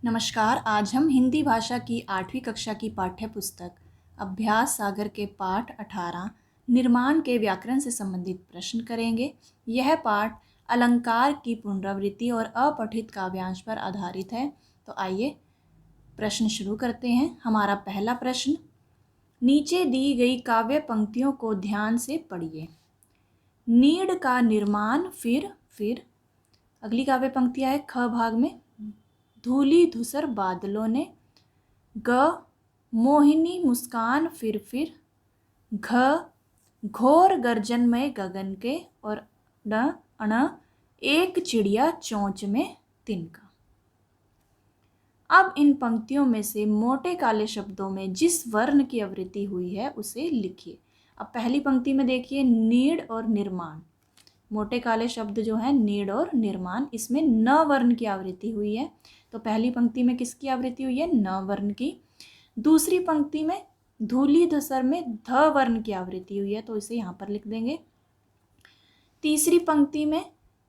नमस्कार। आज हम हिंदी भाषा की 8वीं कक्षा की पाठ्य पुस्तक अभ्यास सागर के पाठ 18 निर्माण के व्याकरण से संबंधित प्रश्न करेंगे। यह पाठ अलंकार की पुनरावृत्ति और अपठित काव्यांश पर आधारित है। तो आइए प्रश्न शुरू करते हैं। हमारा पहला प्रश्न, नीचे दी गई काव्य पंक्तियों को ध्यान से पढ़िए। नीड़ का निर्माण फिर अगली काव्य पंक्तियाँ है ख भाग में, धूली धूसर बादलों ने, ग मोहिनी मुस्कान फिर, घ घोर गर्जनमय गगन के, और ड अण एक चिड़िया चोंच में तिनका। अब इन पंक्तियों में से मोटे काले शब्दों में जिस वर्ण की आवृत्ति हुई है उसे लिखिए। अब पहली पंक्ति में देखिए नीड़ और निर्माण, मोटे काले शब्द जो है नीड़ और निर्माण, इसमें न वर्ण की आवृत्ति हुई है। तो पहली पंक्ति में किसकी आवृत्ति हुई है? न वर्ण की। दूसरी पंक्ति में धूली धूसर में ध वर्ण की आवृत्ति हुई है, तो इसे यहाँ पर लिख देंगे। तीसरी पंक्ति में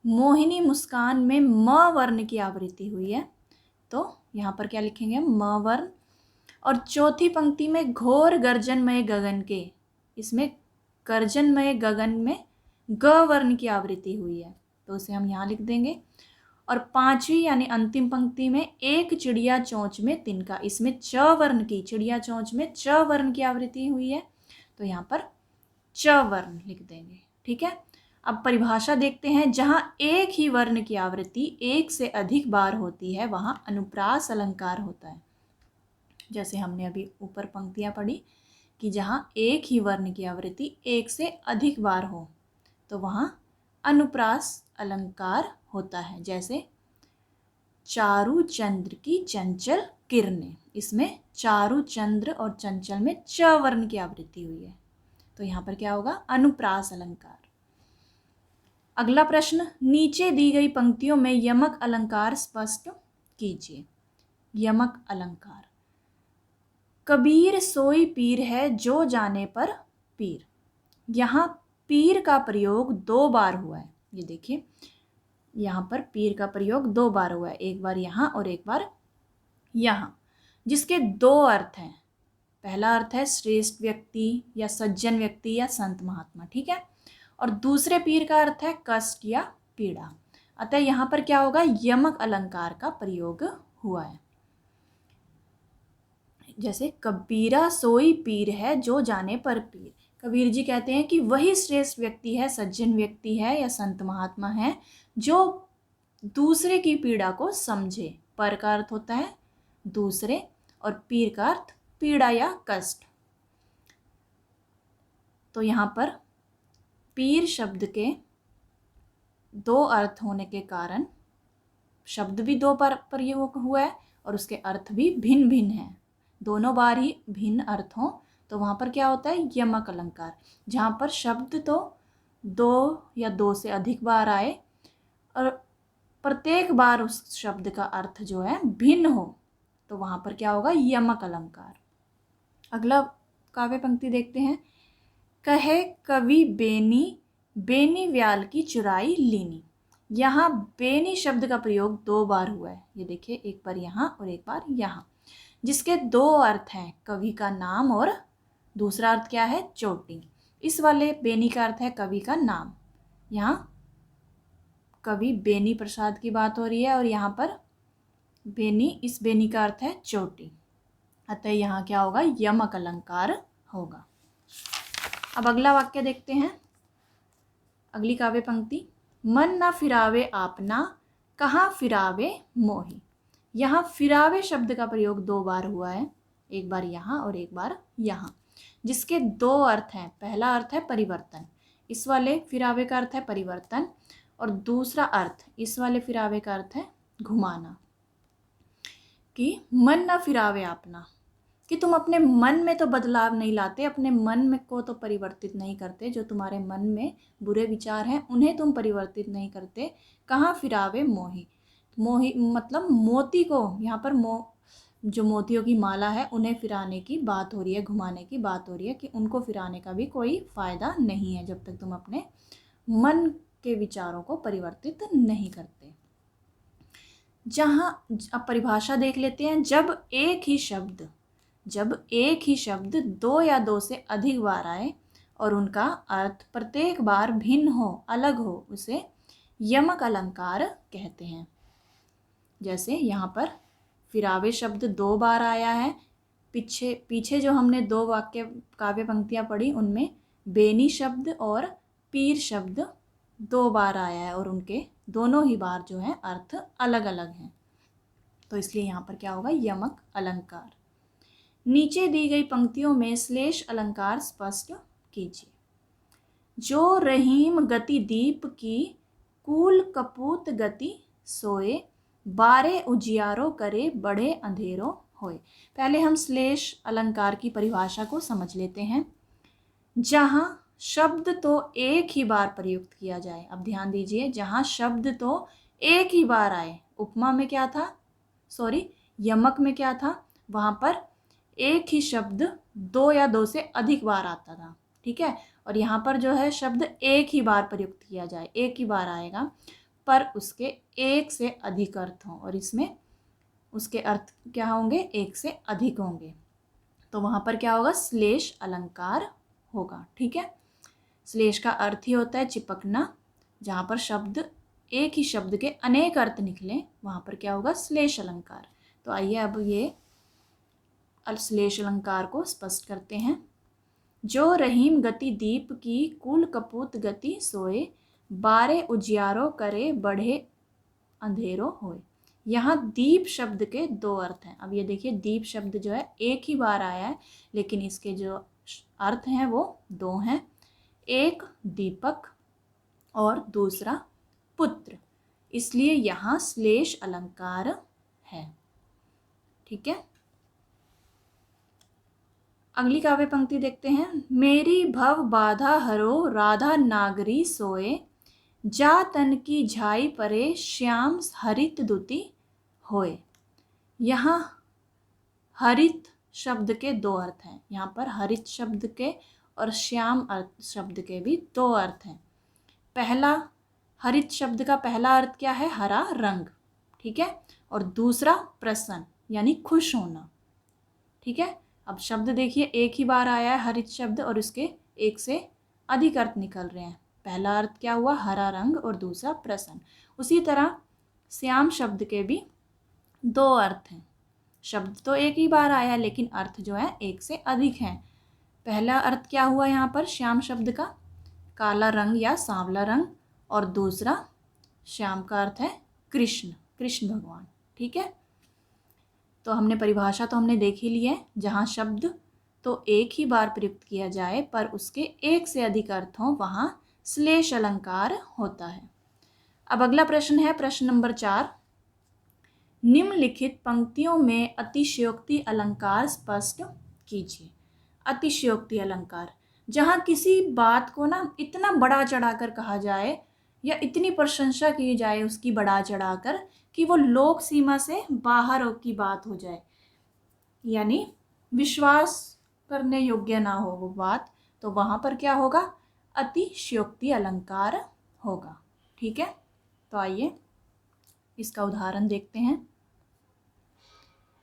मोहिनी मुस्कान में म वर्ण की आवृत्ति हुई है, तो यहाँ पर क्या लिखेंगे? म वर्ण। और चौथी पंक्ति में घोर गर्जनमय गगन के, इसमें गर्जनमय गगन में ग वर्ण की आवृत्ति हुई है, तो उसे हम यहाँ लिख देंगे। और पांचवी यानी अंतिम पंक्ति में एक चिड़िया चोंच में तिनका, इसमें च वर्ण की, चिड़िया चोंच में च वर्ण की आवृत्ति हुई है, तो यहाँ पर च वर्ण लिख देंगे। ठीक है। अब परिभाषा देखते हैं। जहाँ एक ही वर्ण की आवृत्ति एक से अधिक बार होती है वहाँ अनुप्रास अलंकार होता है। जैसे हमने अभी ऊपर पंक्तियाँ पढ़ी कि जहाँ एक ही वर्ण की आवृत्ति एक से अधिक बार हो तो वहाँ अनुप्रास अलंकार होता है। जैसे चारु चंद्र की चंचल किरणें, इसमें चारु चंद्र और चंचल में च वर्ण की आवृत्ति हुई है, तो यहाँ पर क्या होगा? अनुप्रास अलंकार। अगला प्रश्न, नीचे दी गई पंक्तियों में यमक अलंकार स्पष्ट कीजिए। यमक अलंकार, कबीर सोई पीर है जो जाने पर पीर। यहाँ पीर का प्रयोग 2 बार हुआ है। ये देखिए यहाँ पर पीर का प्रयोग 2 बार हुआ है, एक बार यहाँ और एक बार यहाँ, जिसके 2 अर्थ हैं। पहला अर्थ है श्रेष्ठ व्यक्ति या सज्जन व्यक्ति या संत महात्मा, ठीक है। और दूसरे पीर का अर्थ है कष्ट या पीड़ा। अतः यहाँ पर क्या होगा? यमक अलंकार का प्रयोग हुआ है। जैसे कबीरा सोई पीर है जो जाने पर पीर, कबीर जी कहते हैं कि वही श्रेष्ठ व्यक्ति है, सज्जन व्यक्ति है या संत महात्मा है जो दूसरे की पीड़ा को समझे। पर का अर्थ होता है दूसरे और पीर का अर्थ पीड़ा या कष्ट। तो यहाँ पर पीर शब्द के 2 अर्थ होने के कारण शब्द भी 2 बार प्रयोग हुआ है और उसके अर्थ भी भिन्न भिन्न हैं। दोनों बार ही भिन्न अर्थ हों तो वहाँ पर क्या होता है? यमक अलंकार। जहाँ पर शब्द तो 2 या 2 से अधिक बार आए और प्रत्येक बार उस शब्द का अर्थ जो है भिन्न हो तो वहाँ पर क्या होगा? यमक अलंकार। अगला काव्य पंक्ति देखते हैं। कहे कवि बेनी, बेनी व्याल की चुराई लीनी। यहाँ बेनी शब्द का प्रयोग 2 बार हुआ है। ये देखिए, एक बार यहाँ और एक बार यहाँ, जिसके 2 अर्थ हैं, कवि का नाम और दूसरा अर्थ क्या है? चोटी। इस वाले बेनी का अर्थ है कवि का नाम। यहाँ कवि बेनी प्रसाद की बात हो रही है और यहाँ पर बेनी, इस बेनी का अर्थ है चोटी। अतः यहाँ क्या होगा? यमक अलंकार होगा। अब अगला वाक्य देखते हैं। अगली काव्य पंक्ति, मन न फिरावे आपना, कहाँ फिरावे मोही। यहाँ फिरावे शब्द का प्रयोग 2 बार हुआ है, एक बार यहाँ और एक बार यहाँ, जिसके 2 अर्थ हैं। पहला अर्थ है परिवर्तन, इस वाले फिरावे का अर्थ है परिवर्तन, और दूसरा अर्थ इस वाले फिरावे का अर्थ है घुमाना। कि मन न फिरावे आपना, कि तुम अपने मन में तो बदलाव नहीं लाते, अपने मन में को तो परिवर्तित नहीं करते, जो तुम्हारे मन में बुरे विचार हैं उन्हें तुम परिवर्तित नहीं करते। कहाँ फिरावे मोही, मोही मतलब मोती को, यहाँ पर जो मोतियों की माला है उन्हें फिराने की बात हो रही है, घुमाने की बात हो रही है, कि उनको फिराने का भी कोई फ़ायदा नहीं है जब तक तुम अपने मन के विचारों को परिवर्तित नहीं करते। जहाँ अब परिभाषा देख लेते हैं। जब एक ही शब्द दो या दो से अधिक बार आए और उनका अर्थ प्रत्येक बार भिन्न हो, अलग हो, उसे यमक अलंकार कहते हैं। जैसे यहाँ पर फिरावे शब्द 2 बार आया है। पीछे जो हमने 2 वाक्य काव्य पंक्तियाँ पढ़ी उनमें बेनी शब्द और पीर शब्द 2 बार आया है और उनके दोनों ही बार जो है अर्थ अलग अलग हैं। तो इसलिए यहाँ पर क्या होगा, यमक अलंकार। नीचे दी गई पंक्तियों में श्लेष अलंकार स्पष्ट कीजिए। जो रहीम गति दीप की, कूल कपूत गति सोए, बारे उजियारो करे बढ़े अंधेरों होए। पहले हम श्लेष अलंकार की परिभाषा को समझ लेते हैं। जहाँ शब्द तो एक ही बार प्रयुक्त किया जाए। अब ध्यान दीजिए, जहाँ शब्द तो एक ही बार आए। उपमा में क्या था, यमक में क्या था, वहाँ पर एक ही शब्द 2 या 2 से अधिक बार आता था। ठीक है, और यहाँ पर जो है शब्द एक ही बार प्रयुक्त किया जाए, एक ही बार आएगा, पर उसके एक से अधिक अर्थ हों और इसमें उसके अर्थ क्या होंगे, एक से अधिक होंगे। तो वहाँ पर क्या होगा, श्लेष अलंकार होगा। ठीक है, श्लेष का अर्थ ही होता है चिपकना। जहाँ पर शब्द एक ही शब्द के अनेक अर्थ निकले वहाँ पर क्या होगा, श्लेष अलंकार। तो आइए अब ये श्लेष अलंकार को स्पष्ट करते हैं। जो रहीम गति दीप की, कुल कपूत गति सोए, बारे उजियारो करे बढ़े अंधेरों होए। यहाँ दीप शब्द के 2 अर्थ हैं। अब ये देखिए, दीप शब्द जो है एक ही बार आया है, लेकिन इसके जो अर्थ हैं वो 2 हैं। एक दीपक और दूसरा पुत्र, इसलिए यहाँ श्लेष अलंकार है। ठीक है, अगली काव्य पंक्ति देखते हैं। मेरी भव बाधा हरो, राधा नागरी सोए, जा तन की झाई परे, श्याम हरित दुति होए। यहाँ हरित शब्द के 2 अर्थ हैं। यहाँ पर हरित शब्द के और श्याम शब्द के भी 2 अर्थ हैं। पहला, हरित शब्द का पहला अर्थ क्या है, हरा रंग। ठीक है, और दूसरा प्रसन्न यानी खुश होना। ठीक है, अब शब्द देखिए एक ही बार आया है हरित शब्द और उसके एक से अधिक अर्थ निकल रहे हैं। पहला अर्थ क्या हुआ, हरा रंग, और दूसरा प्रसन्न। उसी तरह श्याम शब्द के भी 2 अर्थ हैं। शब्द तो एक ही बार आया है लेकिन अर्थ जो है एक से अधिक हैं। पहला अर्थ क्या हुआ यहाँ पर श्याम शब्द का, काला रंग या सांवला रंग, और दूसरा श्याम का अर्थ है कृष्ण, कृष्ण भगवान। ठीक है, तो हमने परिभाषा तो हमने देख ही ली है। जहाँ शब्द तो एक ही बार प्रयुक्त किया जाए पर उसके एक से अधिक अर्थ हों, वहाँ श्लेष अलंकार होता है। अब अगला प्रश्न है प्रश्न नंबर 4। निम्नलिखित पंक्तियों में अतिशयोक्ति अलंकार स्पष्ट कीजिए। अतिशयोक्ति अलंकार, जहाँ किसी बात को ना इतना बड़ा चढ़ाकर कहा जाए या इतनी प्रशंसा की जाए उसकी बढ़ा चढ़ाकर कि वो लोक सीमा से बाहर की बात हो जाए, यानी विश्वास करने योग्य ना हो वो बात, तो वहाँ पर क्या होगा, अतिशयोक्ति अलंकार होगा। ठीक है, तो आइए इसका उदाहरण देखते हैं।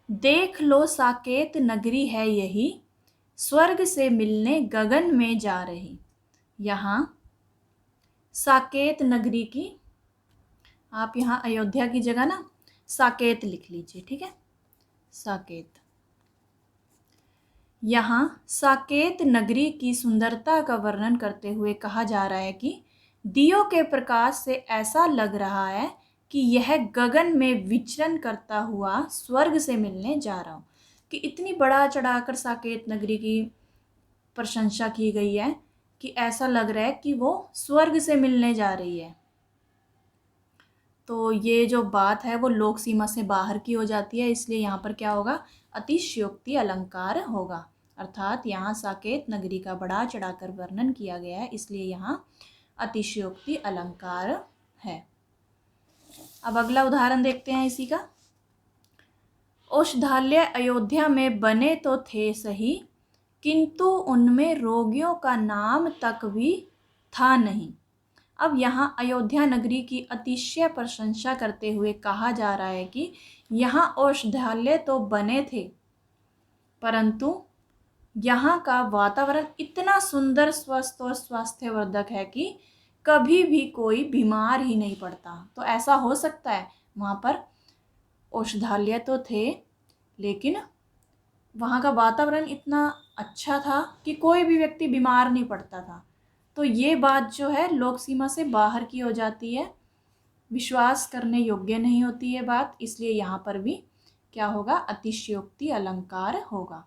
देख लो साकेत नगरी है यही, स्वर्ग से मिलने गगन में जा रही। यहाँ साकेत नगरी की, आप यहाँ अयोध्या की जगह ना साकेत लिख लीजिए। ठीक है, साकेत। यहाँ साकेत नगरी की सुंदरता का वर्णन करते हुए कहा जा रहा है कि दियों के प्रकाश से ऐसा लग रहा है कि यह गगन में विचरण करता हुआ स्वर्ग से मिलने जा रहा हूँ। कि इतनी बड़ा चढ़ाकर साकेत नगरी की प्रशंसा की गई है कि ऐसा लग रहा है कि वो स्वर्ग से मिलने जा रही है। तो ये जो बात है वो लोक सीमा से बाहर की हो जाती है, इसलिए यहाँ पर क्या होगा, अतिशयोक्ति अलंकार होगा। अर्थात यहाँ साकेत नगरी का बढ़ा चढ़ाकर वर्णन किया गया है, इसलिए यहाँ अतिशयोक्ति अलंकार है। अब अगला उदाहरण देखते हैं इसी का। औषधालय अयोध्या में बने तो थे सही, किंतु उनमें रोगियों का नाम तक भी था नहीं। अब यहाँ अयोध्या नगरी की अतिशय प्रशंसा करते हुए कहा जा रहा है कि यहाँ औषधालय तो बने थे, परंतु यहाँ का वातावरण इतना सुंदर, स्वस्थ और स्वास्थ्यवर्धक है कि कभी भी कोई बीमार ही नहीं पड़ता। तो ऐसा हो सकता है, वहाँ पर औषधालय तो थे लेकिन वहाँ का वातावरण इतना अच्छा था कि कोई भी व्यक्ति बीमार नहीं पड़ता था। तो ये बात जो है लोक सीमा से बाहर की हो जाती है, विश्वास करने योग्य नहीं होती है बात, इसलिए यहाँ पर भी क्या होगा, अतिशयोक्ति अलंकार होगा।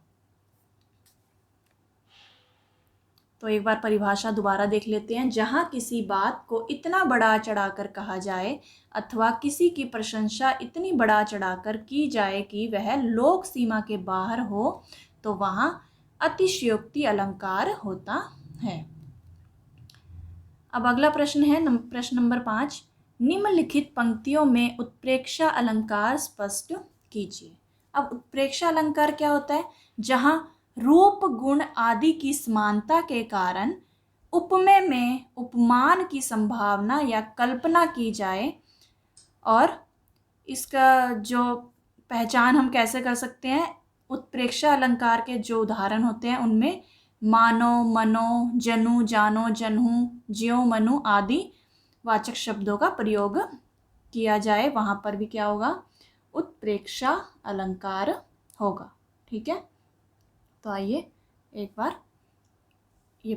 तो एक बार परिभाषा दोबारा देख लेते हैं। जहाँ किसी बात को इतना बढ़ा चढ़ाकर कहा जाए अथवा किसी की प्रशंसा इतनी बढ़ा चढ़ाकर की जाए कि वह लोक सीमा के बाहर हो, तो वहाँ अतिशयोक्ति अलंकार होता है। अब अगला प्रश्न है प्रश्न नंबर 5। निम्नलिखित पंक्तियों में उत्प्रेक्षा अलंकार स्पष्ट कीजिए। अब उत्प्रेक्षा अलंकार क्या होता है? जहाँ रूप गुण आदि की समानता के कारण उपमेय में उपमान की संभावना या कल्पना की जाए। और इसका जो पहचान हम कैसे कर सकते हैं, उत्प्रेक्षा अलंकार के जो उदाहरण होते हैं उनमें मानो, मनो, जनु, जानो, जन्हु, ज्यो, मनु आदि वाचक शब्दों का प्रयोग किया जाए, वहाँ पर भी क्या होगा, उत्प्रेक्षा अलंकार होगा। ठीक है, तो आइए एक बार ये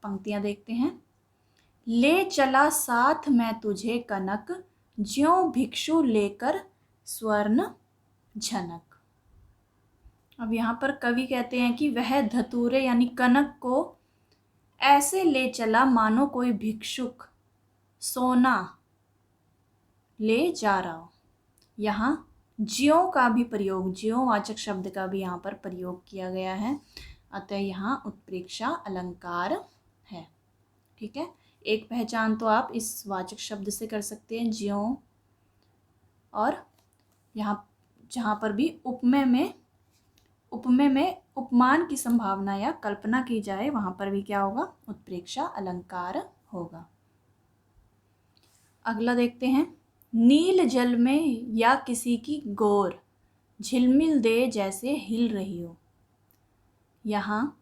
पंक्तियाँ देखते हैं। ले चला साथ मैं तुझे कनक, ज्यों भिक्षु लेकर स्वर्ण झनक। अब यहाँ पर कवि कहते हैं कि वह धतूरे यानी कनक को ऐसे ले चला मानो कोई भिक्षुक सोना ले जा रहा हो। यहाँ ज्यों का भी प्रयोग, ज्यों वाचक शब्द का भी यहाँ पर प्रयोग किया गया है, अतः यहाँ उत्प्रेक्षा अलंकार है। ठीक है, एक पहचान तो आप इस वाचक शब्द से कर सकते हैं, ज्यों, और यहाँ जहाँ पर भी उपमेय में उपमान की संभावना या कल्पना की जाए, वहाँ पर भी क्या होगा, उत्प्रेक्षा अलंकार होगा। अगला देखते हैं। नील जल में या किसी की गोर झिलमिल दे जैसे हिल रही हो। यहाँ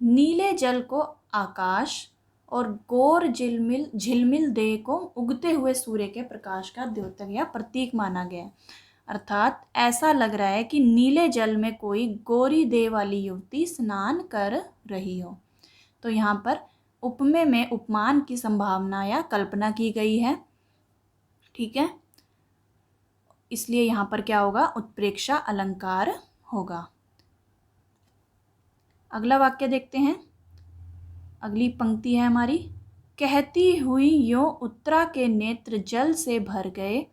नीले जल को आकाश और गोर झिलमिल दे को उगते हुए सूर्य के प्रकाश का द्योतक या प्रतीक माना गया। अर्थात ऐसा लग रहा है कि नीले जल में कोई गोरी देह वाली युवती स्नान कर रही हो। तो यहाँ पर उपमेय में उपमान की संभावना या कल्पना की गई है। ठीक है, इसलिए यहाँ पर क्या होगा, उत्प्रेक्षा अलंकार होगा। अगला वाक्य देखते हैं। अगली पंक्ति है हमारी। कहती हुई यों उत्तरा के नेत्र जल से भर गए,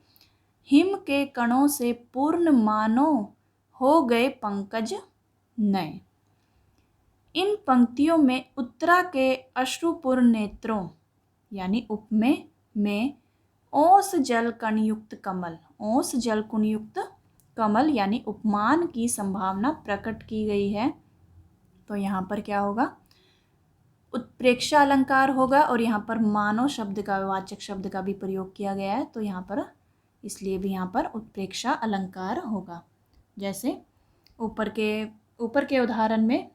हिम के कणों से पूर्ण मानो हो गए पंकज नए। इन पंक्तियों में उत्तरा के अश्रुपूर्ण नेत्रों यानी उपमेय में ओस जल कणयुक्त कमल, ओस जल कणयुक्त कमल यानी उपमान की संभावना प्रकट की गई है। तो यहाँ पर क्या होगा, उत्प्रेक्षा अलंकार होगा। और यहाँ पर मानो शब्द का, वाचक शब्द का भी प्रयोग किया गया है, तो यहाँ पर इसलिए भी यहाँ पर उत्प्रेक्षा अलंकार होगा। जैसे ऊपर के उदाहरण में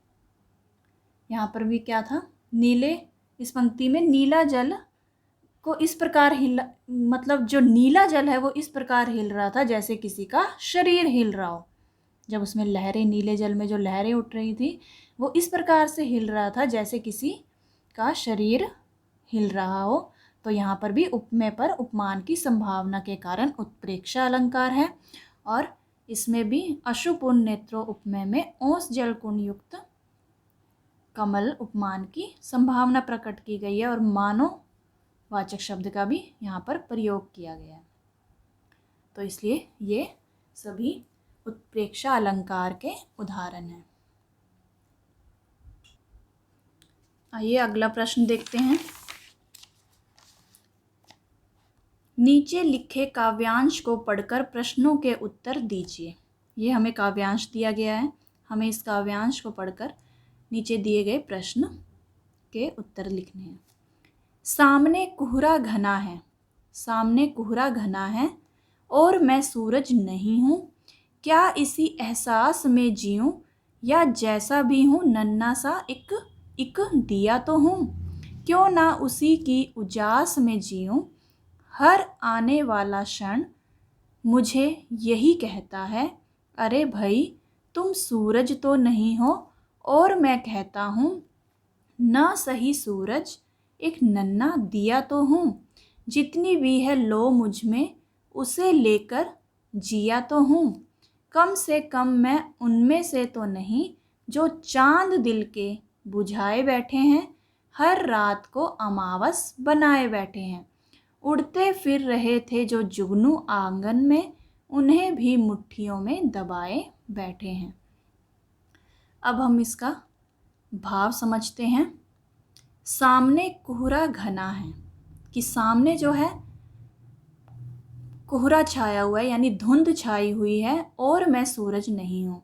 यहाँ पर भी क्या था, नीले, इस पंक्ति में नीला जल को इस प्रकार मतलब जो नीला जल है वो इस प्रकार हिल रहा था जैसे किसी का शरीर हिल रहा हो। जब उसमें लहरें, नीले जल में जो लहरें उठ रही थी वो इस प्रकार से हिल रहा था जैसे किसी का शरीर हिल रहा हो। तो यहाँ पर भी उपमेय पर उपमान की संभावना के कारण उत्प्रेक्षा अलंकार है। और इसमें भी अश्रुपूर्ण नेत्रों उपमेय में ओस जल कुण युक्त कमल उपमान की संभावना प्रकट की गई है। और मानो वाचक शब्द का भी यहाँ पर प्रयोग किया गया है। तो इसलिए ये सभी उत्प्रेक्षा अलंकार के उदाहरण हैं। आइए अगला प्रश्न देखते हैं। नीचे लिखे काव्यांश को पढ़कर प्रश्नों के उत्तर दीजिए। ये हमें काव्यांश दिया गया है, हमें इस काव्यांश को पढ़कर नीचे दिए गए प्रश्न के उत्तर लिखने हैं। सामने कोहरा घना है, सामने कोहरा घना है और मैं सूरज नहीं हूँ। क्या इसी एहसास में जीऊँ या जैसा भी हूँ नन्हा सा एक एक दिया तो हूँ। क्यों ना उसी की उजास में जीऊँ। हर आने वाला क्षण मुझे यही कहता है, अरे भाई तुम सूरज तो नहीं हो। और मैं कहता हूँ, ना सही सूरज एक नन्हा दिया तो हूँ। जितनी भी है लो मुझ में उसे लेकर जिया तो हूँ। कम से कम मैं उनमें से तो नहीं जो चांद दिल के बुझाए बैठे हैं, हर रात को अमावस बनाए बैठे हैं। उड़ते फिर रहे थे जो जुगनू आंगन में, उन्हें भी मुट्ठियों में दबाए बैठे हैं। अब हम इसका भाव समझते हैं। सामने कोहरा घना है, कि सामने जो है कोहरा छाया हुआ है, यानी धुंध छाई हुई है और मैं सूरज नहीं हूँ,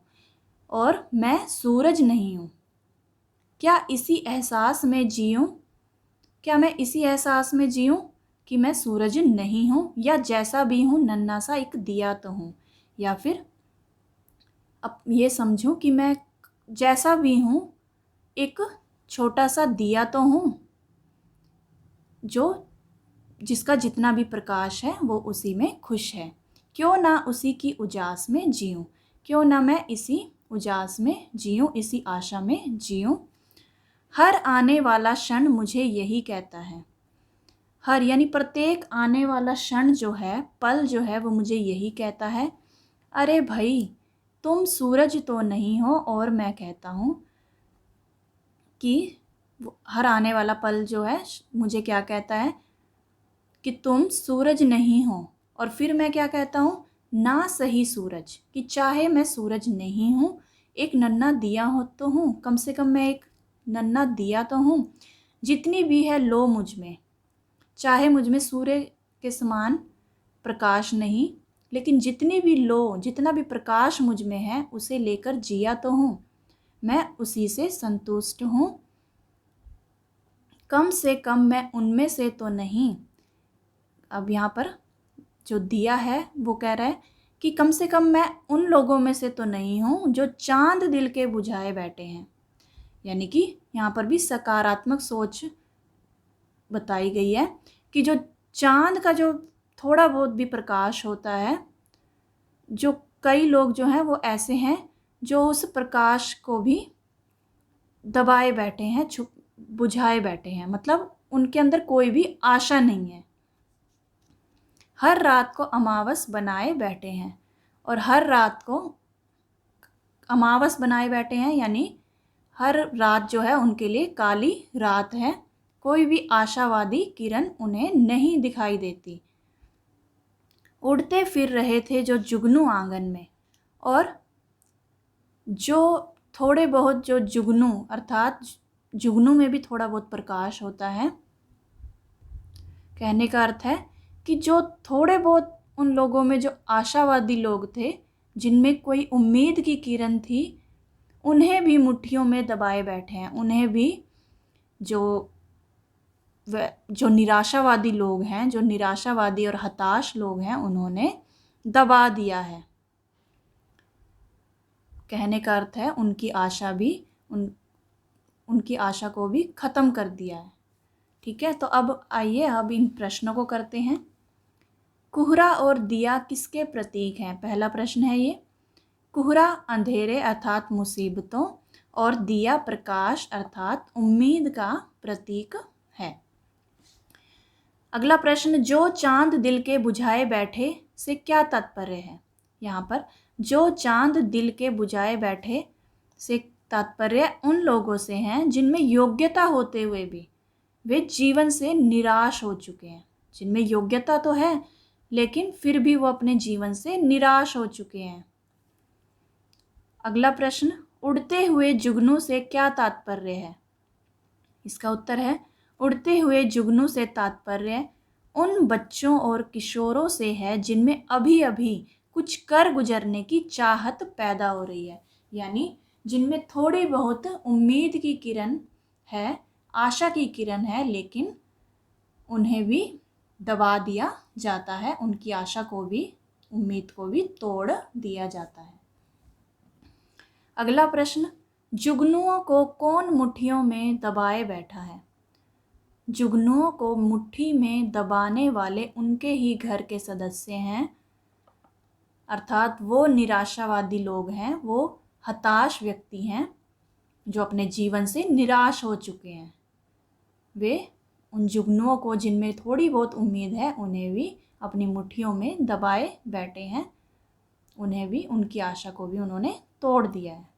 और मैं सूरज नहीं हूँ। क्या इसी एहसास में जीऊँ, क्या मैं इसी एहसास में जीऊँ कि मैं सूरज नहीं हूँ, या जैसा भी हूँ नन्हा सा एक दिया तो हूँ। या फिर अब ये समझूं कि मैं जैसा भी हूँ एक छोटा सा दिया तो हूँ, जो जिसका जितना भी प्रकाश है वो उसी में खुश है। क्यों ना उसी की उजास में जीऊँ, क्यों ना मैं इसी उजास में जीऊँ, इसी आशा में जीऊँ। हर आने वाला क्षण मुझे यही कहता है। हर यानी प्रत्येक आने वाला क्षण जो है, पल जो है, वो मुझे यही कहता है, अरे भाई तुम सूरज तो नहीं हो। और मैं कहता हूँ कि हर आने वाला पल जो है मुझे क्या कहता है कि तुम सूरज नहीं हो। और फिर मैं क्या कहता हूँ, ना सही सूरज, कि चाहे मैं सूरज नहीं हूँ, एक नन्हा दिया हो तो हूँ, कम से कम मैं एक नन्हा दिया तो हूँ। जितनी भी है लो मुझ में, चाहे मुझ में सूर्य के समान प्रकाश नहीं, लेकिन जितनी भी लो, जितना भी प्रकाश मुझ में है उसे लेकर जिया तो हूँ, मैं उसी से संतुष्ट हूँ। कम से कम मैं उनमें से तो नहीं। अब यहाँ पर जो दिया है वो कह रहा है कि कम से कम मैं उन लोगों में से तो नहीं हूँ जो चांद दिल के बुझाए बैठे हैं। यानी कि यहाँ पर भी सकारात्मक सोच बताई गई है कि जो चांद का जो थोड़ा बहुत भी प्रकाश होता है, जो कई लोग जो हैं वो ऐसे हैं जो उस प्रकाश को भी दबाए बैठे हैं, छुप बुझाए बैठे हैं, मतलब उनके अंदर कोई भी आशा नहीं है। हर रात को अमावस बनाए बैठे हैं, और हर रात को अमावस बनाए बैठे हैं, यानी हर रात जो है उनके लिए काली रात है। कोई भी आशावादी किरण उन्हें नहीं दिखाई देती। उड़ते फिर रहे थे जो जुगनू आंगन में, और जो थोड़े बहुत जो जुगनू, अर्थात जुगनू में भी थोड़ा बहुत प्रकाश होता है। कहने का अर्थ है कि जो थोड़े बहुत उन लोगों में जो आशावादी लोग थे, जिनमें कोई उम्मीद की किरण थी, उन्हें भी मुट्ठियों में दबाए बैठे हैं। उन्हें भी जो निराशावादी लोग हैं, जो निराशावादी और हताश लोग हैं, उन्होंने दबा दिया है। कहने का अर्थ है उनकी आशा भी उनकी आशा को भी ख़त्म कर दिया है। ठीक है, तो अब आइए अब इन प्रश्नों को करते हैं। कोहरा और दिया किसके प्रतीक हैं? पहला प्रश्न है ये। कोहरा अंधेरे अर्थात मुसीबतों, और दिया प्रकाश अर्थात उम्मीद का प्रतीक है। अगला प्रश्न, जो चांद दिल के बुझाए बैठे से क्या तात्पर्य है? यहाँ पर जो चांद दिल के बुझाए बैठे से तात्पर्य उन लोगों से हैं जिनमें योग्यता होते हुए भी वे जीवन से निराश हो चुके हैं। जिनमें योग्यता तो है लेकिन फिर भी वो अपने जीवन से निराश हो चुके हैं। अगला प्रश्न, उड़ते हुए जुगनू से क्या तात्पर्य है? इसका उत्तर है, उड़ते हुए जुगनू से तात्पर्य उन बच्चों और किशोरों से है जिनमें अभी अभी कुछ कर गुजरने की चाहत पैदा हो रही है। यानी जिनमें थोड़ी बहुत उम्मीद की किरण है, आशा की किरण है, लेकिन उन्हें भी दबा दिया जाता है, उनकी आशा को भी, उम्मीद को भी तोड़ दिया जाता है। अगला प्रश्न, जुगनुओं को कौन मुट्ठियों में दबाए बैठा है? जुगनुओं को मुट्ठी में दबाने वाले उनके ही घर के सदस्य हैं, अर्थात वो निराशावादी लोग हैं, वो हताश व्यक्ति हैं जो अपने जीवन से निराश हो चुके हैं। वे उन जुगनुओं को जिनमें थोड़ी बहुत उम्मीद है उन्हें भी अपनी मुट्ठियों में दबाए बैठे हैं, उन्हें भी, उनकी आशा को भी उन्होंने तोड़ दिया है।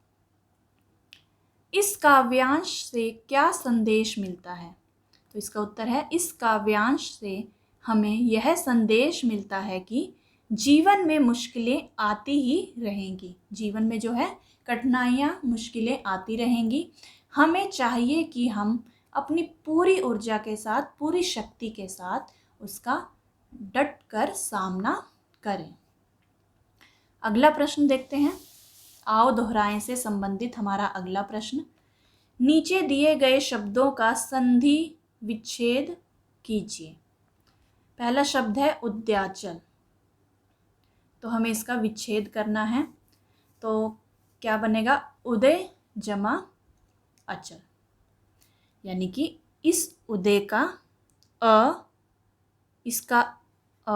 इस काव्यांश से क्या संदेश मिलता है? तो इसका उत्तर है, इस काव्यांश से हमें यह संदेश मिलता है कि जीवन में मुश्किलें आती ही रहेंगी। जीवन में जो है कठिनाइयाँ, मुश्किलें आती रहेंगी। हमें चाहिए कि हम अपनी पूरी ऊर्जा के साथ, पूरी शक्ति के साथ उसका डट कर सामना करें। अगला प्रश्न देखते हैं। आओ दोहराएं से संबंधित हमारा अगला प्रश्न, नीचे दिए गए शब्दों का संधि विच्छेद कीजिए। पहला शब्द है उद्याचल, तो हमें इसका विच्छेद करना है। तो क्या बनेगा? उदय जमा अचल, यानी कि इस उदय का अ, इसका अ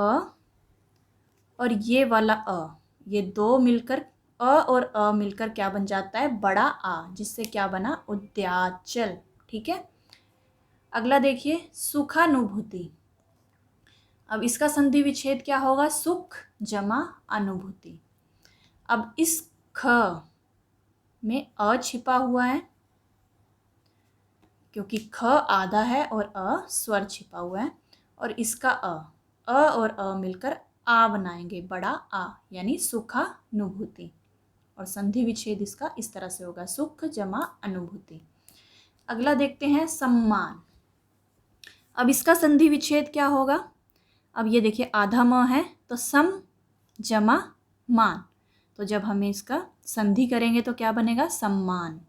और ये वाला अ, ये दो मिलकर, अ और अ मिलकर क्या बन जाता है? बड़ा आ, जिससे क्या बना? उद्याचल। ठीक है। अगला देखिए, सुखानुभूति। अब इसका संधि विच्छेद क्या होगा? सुख जमा अनुभूति। अब इस ख में अ छिपा हुआ है, क्योंकि ख आधा है और अ स्वर छिपा हुआ है, और इसका अ और अ मिलकर आ बनाएंगे, बड़ा आ, यानी सुखानुभूति। और संधि विच्छेद इसका इस तरह से होगा, सुख जमा अनुभूति। अगला देखते हैं, सम्मान। अब इसका संधि विच्छेद क्या होगा? अब ये देखिए, आधा म है तो सम जमा मान, तो जब हमें इसका संधि करेंगे तो क्या बनेगा? सम्मान।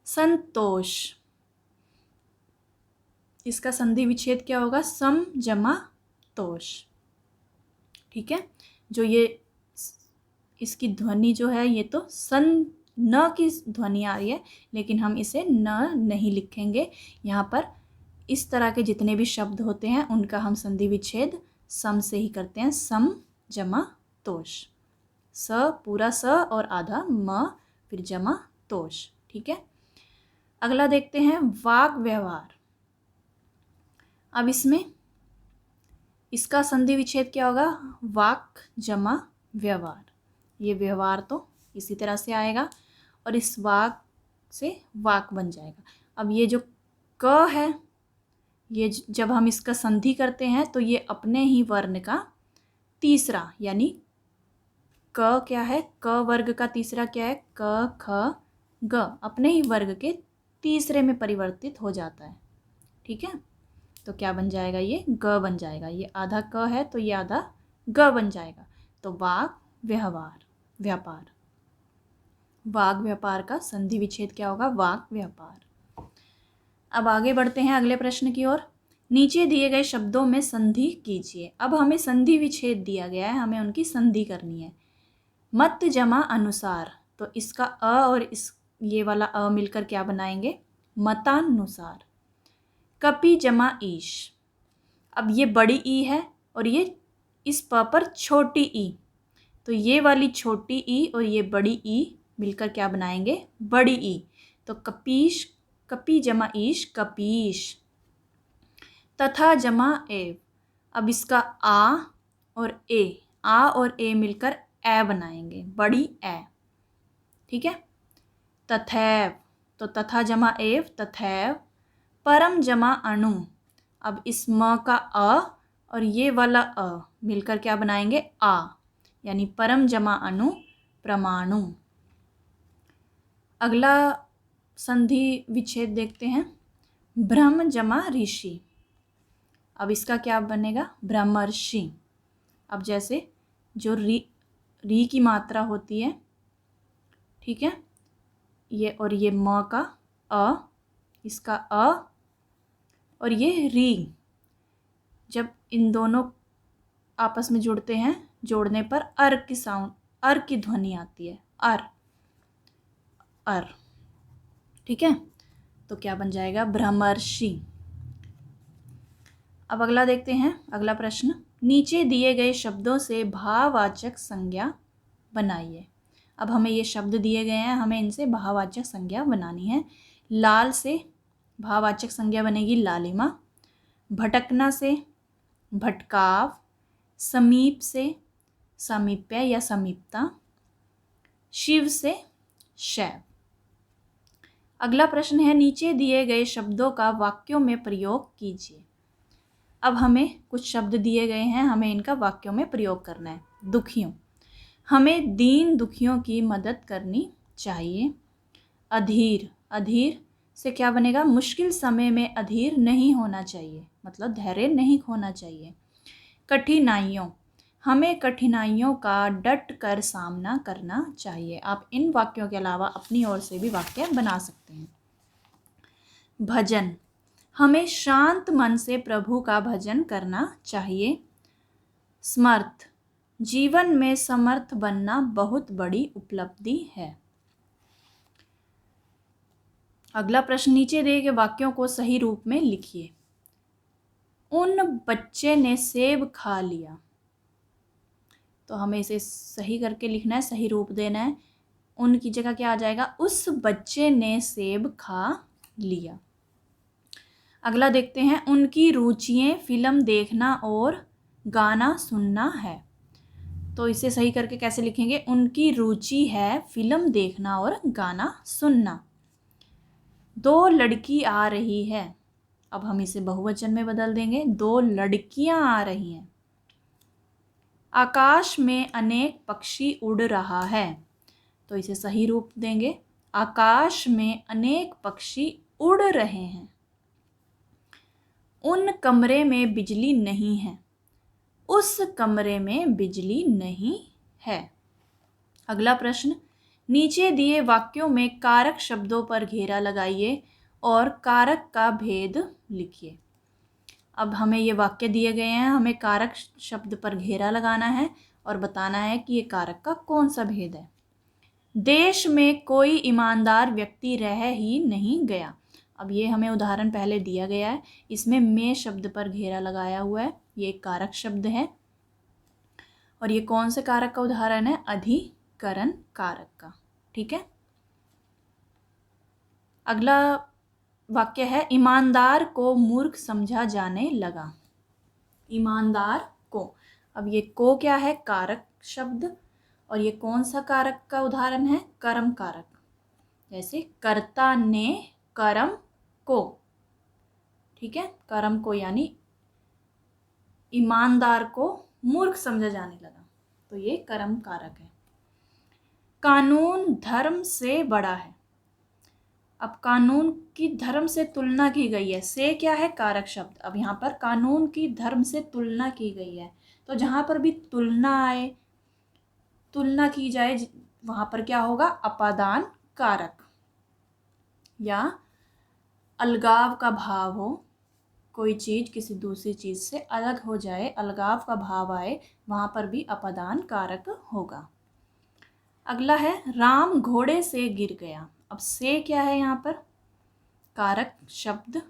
संतोष, इसका संधि विच्छेद क्या होगा? सम जमा तोष। ठीक है। जो ये इसकी ध्वनि जो है, ये तो सन न की ध्वनि आ रही है, लेकिन हम इसे न नहीं लिखेंगे। यहाँ पर इस तरह के जितने भी शब्द होते हैं उनका हम संधि विच्छेद सम से ही करते हैं, सम जमा तोष। स पूरा स और आधा म, फिर जमा तोष। ठीक है। अगला देखते हैं, वाग व्यवहार। अब इसमें इसका संधि विच्छेद क्या होगा? वाक जमा व्यवहार। ये व्यवहार तो इसी तरह से आएगा और इस वाक से वाक बन जाएगा। अब ये जो क है, ये जब हम इसका संधि करते हैं तो ये अपने ही वर्ण का तीसरा, यानी क क्या है? क वर्ग का तीसरा क्या है? क ख ग, अपने ही वर्ग के तीसरे में परिवर्तित हो जाता है। ठीक है। तो क्या बन जाएगा? ये ग बन जाएगा। ये आधा क है तो ये आधा ग बन जाएगा। तो वाग व्यवहार, व्यापार। वाग व्यापार का संधि विच्छेद क्या होगा? वाग व्यापार। अब आगे बढ़ते हैं अगले प्रश्न की ओर। नीचे दिए गए शब्दों में संधि कीजिए। अब हमें संधि विच्छेद दिया गया है, हमें उनकी संधि करनी है। मत जमा अनुसार, तो इसका अ और इस ये वाला अ मिलकर क्या बनाएंगे? मतानुसार। कपि जमा ईश, अब ये बड़ी ई है और ये इस प पर छोटी ई, तो ये वाली छोटी ई और ये बड़ी ई मिलकर क्या बनाएंगे? बड़ी ई। तो कपीश, कपि जमा ईश, कपीश। तथा जमा एव, अब इसका आ और ए मिलकर ए बनाएंगे, बड़ी ए। ठीक है। तथैव, तो तथा जमा एव, तथैव। परम जमा अणु, अब इस म का अ और ये वाला अ मिलकर क्या बनाएंगे? आ, यानी परम जमा अणु, परमाणु। अगला संधि विच्छेद देखते हैं, ब्रह्म जमा ऋषि। अब इसका क्या बनेगा? ब्रह्मर्षि। अब जैसे जो री की मात्रा होती है, ठीक है, ये और ये म का अ, इसका अ और ये री। जब इन दोनों आपस में जुड़ते हैं, जोड़ने पर अर की साउंड, अर की ध्वनि आती है, अर अर। ठीक है, तो क्या बन जाएगा? भ्रमर्षि। अब अगला देखते हैं, अगला प्रश्न, नीचे दिए गए शब्दों से भाववाचक संज्ञा बनाइए। अब हमें ये शब्द दिए गए हैं, हमें इनसे भाववाचक संज्ञा बनानी है। लाल से भाववाचक संज्ञा बनेगी लालिमा, भटकना से भटकाव, समीप से समीप्य या समीपता, शिव से शैव। अगला प्रश्न है, नीचे दिए गए शब्दों का वाक्यों में प्रयोग कीजिए। अब हमें कुछ शब्द दिए गए हैं, हमें इनका वाक्यों में प्रयोग करना है। दुखियों, हमें दीन दुखियों की मदद करनी चाहिए। अधीर, अधीर से क्या बनेगा? मुश्किल समय में अधीर नहीं होना चाहिए, मतलब धैर्य नहीं खोना चाहिए। कठिनाइयों, हमें कठिनाइयों का डट कर सामना करना चाहिए। आप इन वाक्यों के अलावा अपनी ओर से भी वाक्य बना सकते हैं। भजन, हमें शांत मन से प्रभु का भजन करना चाहिए। समर्थ, जीवन में समर्थ बनना बहुत बड़ी उपलब्धि है। अगला प्रश्न, नीचे दिए गए वाक्यों को सही रूप में लिखिए। उन बच्चे ने सेब खा लिया, तो हमें इसे सही करके लिखना है, सही रूप देना है। उन की जगह क्या आ जाएगा? उस बच्चे ने सेब खा लिया। अगला देखते हैं, उनकी रुचियाँ फिल्म देखना और गाना सुनना है, तो इसे सही करके कैसे लिखेंगे? उनकी रुचि है फिल्म देखना और गाना सुनना। दो लड़की आ रही है, अब हम इसे बहुवचन में बदल देंगे, दो लड़कियां आ रही हैं। आकाश में अनेक पक्षी उड़ रहा है, तो इसे सही रूप देंगे, आकाश में अनेक पक्षी उड़ रहे हैं। उन कमरे में बिजली नहीं है, उस कमरे में बिजली नहीं है। अगला प्रश्न, नीचे दिए वाक्यों में कारक शब्दों पर घेरा लगाइए और कारक का भेद लिखिए। अब हमें ये वाक्य दिए गए हैं, हमें कारक शब्द पर घेरा लगाना है और बताना है कि ये कारक का कौन सा भेद है। देश में कोई ईमानदार व्यक्ति रह ही नहीं गया, अब ये हमें उदाहरण पहले दिया गया है, इसमें में शब्द पर घेरा लगाया हुआ है, ये एक कारक शब्द है। और ये कौन से कारक का उदाहरण है? अधिकरण कारक का। ठीक है, अगला वाक्य है, ईमानदार को मूर्ख समझा जाने लगा। ईमानदार को, अब ये को क्या है? कारक शब्द, और ये कौन सा कारक का उदाहरण है? कर्म कारक। जैसे कर्ता ने कर्म को, ठीक है, कर्म को, यानी ईमानदार को मूर्ख समझा जाने लगा, तो ये कर्म कारक है। कानून धर्म से बड़ा है, अब कानून की धर्म से तुलना की गई है, से क्या है? कारक शब्द। अब यहाँ पर कानून की धर्म से तुलना की गई है, तो जहाँ पर भी तुलना आए, तुलना की जाए, वहाँ पर क्या होगा? अपादान कारक। या अलगाव का भाव हो, कोई चीज़ किसी दूसरी चीज़ से अलग हो जाए, अलगाव का भाव आए, वहाँ पर भी अपादान कारक होगा। अगला है, राम घोड़े से गिर गया। अब से क्या है यहाँ पर? कारक शब्द,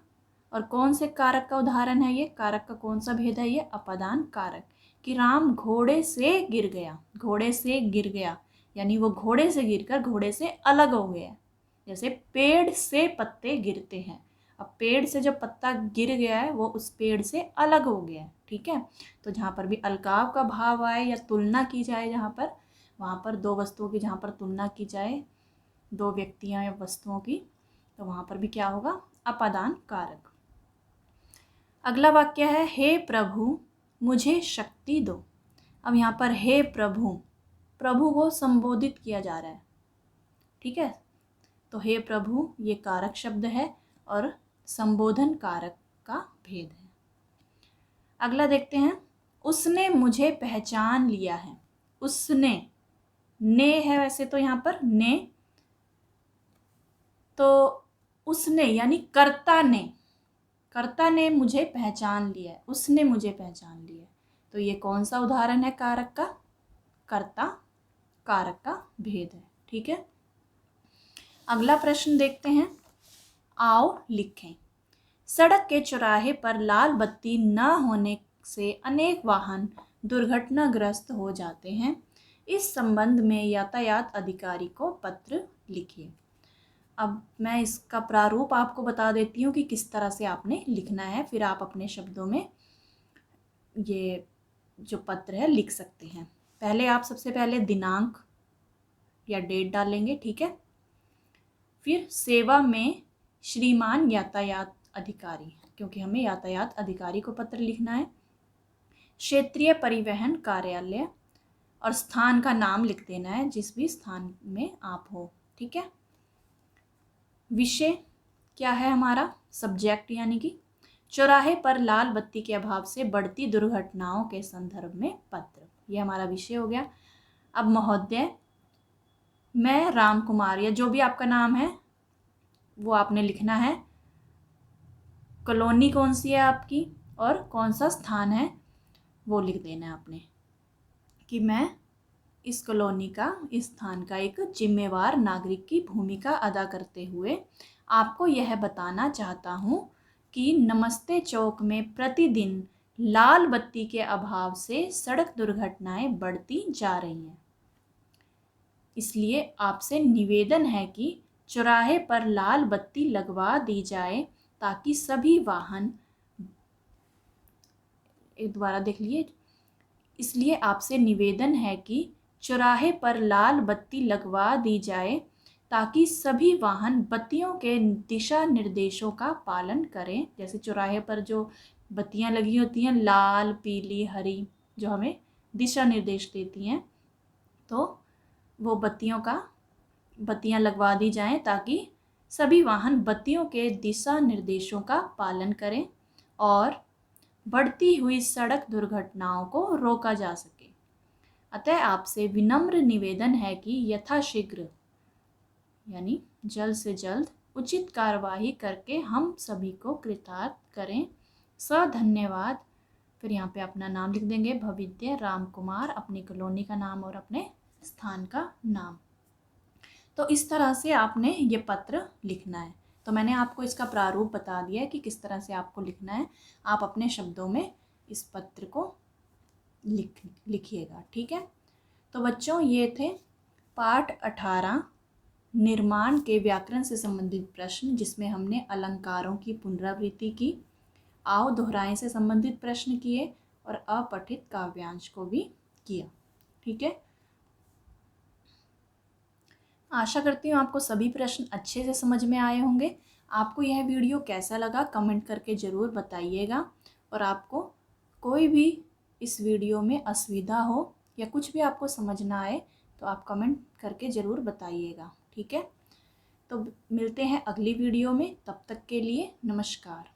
और कौन से कारक का उदाहरण है ये? कारक का कौन सा भेद है ये? अपादान कारक। कि राम घोड़े से गिर गया, घोड़े से गिर गया यानी वो घोड़े से गिरकर घोड़े से अलग हो गया। जैसे पेड़ से पत्ते गिरते हैं, अब पेड़ से जब पत्ता गिर गया है वो उस पेड़ से अलग हो गया है। ठीक है, तो जहाँ पर भी अलगाव का भाव आए या तुलना की जाए, जहाँ पर, वहाँ पर दो वस्तुओं की जहाँ पर तुलना की जाए, दो व्यक्तियाँ या वस्तुओं की, तो वहाँ पर भी क्या होगा? अपादान कारक। अगला वाक्य है, हे प्रभु मुझे शक्ति दो। अब यहाँ पर हे प्रभु, प्रभु को संबोधित किया जा रहा है। ठीक है, तो हे प्रभु ये कारक शब्द है और संबोधन कारक का भेद है। अगला देखते हैं, उसने मुझे पहचान लिया है। उसने, ने है वैसे तो यहाँ पर ने, तो उसने यानी कर्ता ने, कर्ता ने मुझे पहचान लिया है, उसने मुझे पहचान लिया है। तो ये कौन सा उदाहरण है कारक का? कर्ता कारक का भेद है। ठीक है, अगला प्रश्न देखते हैं। आओ लिखें। सड़क के चौराहे पर लाल बत्ती न होने से अनेक वाहन दुर्घटनाग्रस्त हो जाते हैं। इस संबंध में यातायात अधिकारी को पत्र लिखिए। अब मैं इसका प्रारूप आपको बता देती हूँ कि किस तरह से आपने लिखना है, फिर आप अपने शब्दों में ये जो पत्र है लिख सकते हैं। पहले आप सबसे पहले दिनांक या डेट डालेंगे, ठीक है। फिर सेवा में श्रीमान यातायात अधिकारी, क्योंकि हमें यातायात अधिकारी को पत्र लिखना है। क्षेत्रीय परिवहन कार्यालय और स्थान का नाम लिख देना है, जिस भी स्थान में आप हो, ठीक है। विषय क्या है हमारा? सब्जेक्ट, यानी कि चौराहे पर लाल बत्ती के अभाव से बढ़ती दुर्घटनाओं के संदर्भ में पत्र, ये हमारा विषय हो गया। अब महोदय, मैं राम कुमार, या जो भी आपका नाम है वो आपने लिखना है। कॉलोनी कौन सी है आपकी और कौन सा स्थान है वो लिख देना है आपने, कि मैं इस कॉलोनी का, इस स्थान का एक जिम्मेवार नागरिक की भूमिका अदा करते हुए आपको यह बताना चाहता हूँ कि नमस्ते चौक में प्रतिदिन लाल बत्ती के अभाव से सड़क दुर्घटनाएं बढ़ती जा रही हैं। इसलिए आपसे निवेदन है कि चौराहे पर लाल बत्ती लगवा दी जाए ताकि सभी वाहन, एक दोबारा देख लिए, इसलिए आपसे निवेदन है कि चौराहे पर लाल बत्ती लगवा दी जाए ताकि सभी वाहन बत्तियों के दिशा निर्देशों का पालन करें। जैसे चौराहे पर जो बत्तियां लगी होती हैं, लाल, पीली, हरी, जो हमें दिशा निर्देश देती हैं, तो वो बत्तियां लगवा दी जाएं ताकि सभी वाहन बत्तियों के दिशा निर्देशों का पालन करें और बढ़ती हुई सड़क दुर्घटनाओं को रोका जा सके। अतः आपसे विनम्र निवेदन है कि यथाशीघ्र, यानी जल्द से जल्द, उचित कार्यवाही करके हम सभी को कृतार्थ करें। धन्यवाद। फिर यहाँ पे अपना नाम लिख देंगे, भविद्य राम कुमार, अपनी कॉलोनी का नाम और अपने स्थान का नाम। तो इस तरह से आपने ये पत्र लिखना है। तो मैंने आपको इसका प्रारूप बता दिया है कि किस तरह से आपको लिखना है। आप अपने शब्दों में इस पत्र को लिखिएगा, ठीक है। तो बच्चों, ये थे पाठ 18 निर्माण के व्याकरण से संबंधित प्रश्न, जिसमें हमने अलंकारों की पुनरावृत्ति की, आओ दोहराएं से संबंधित प्रश्न किए और अपठित काव्यांश को भी किया, ठीक है। आशा करती हूँ आपको सभी प्रश्न अच्छे से समझ में आए होंगे। आपको यह वीडियो कैसा लगा कमेंट करके ज़रूर बताइएगा, और आपको कोई भी इस वीडियो में असुविधा हो या कुछ भी आपको समझ ना आए तो आप कमेंट करके ज़रूर बताइएगा, ठीक है। तो मिलते हैं अगली वीडियो में, तब तक के लिए नमस्कार।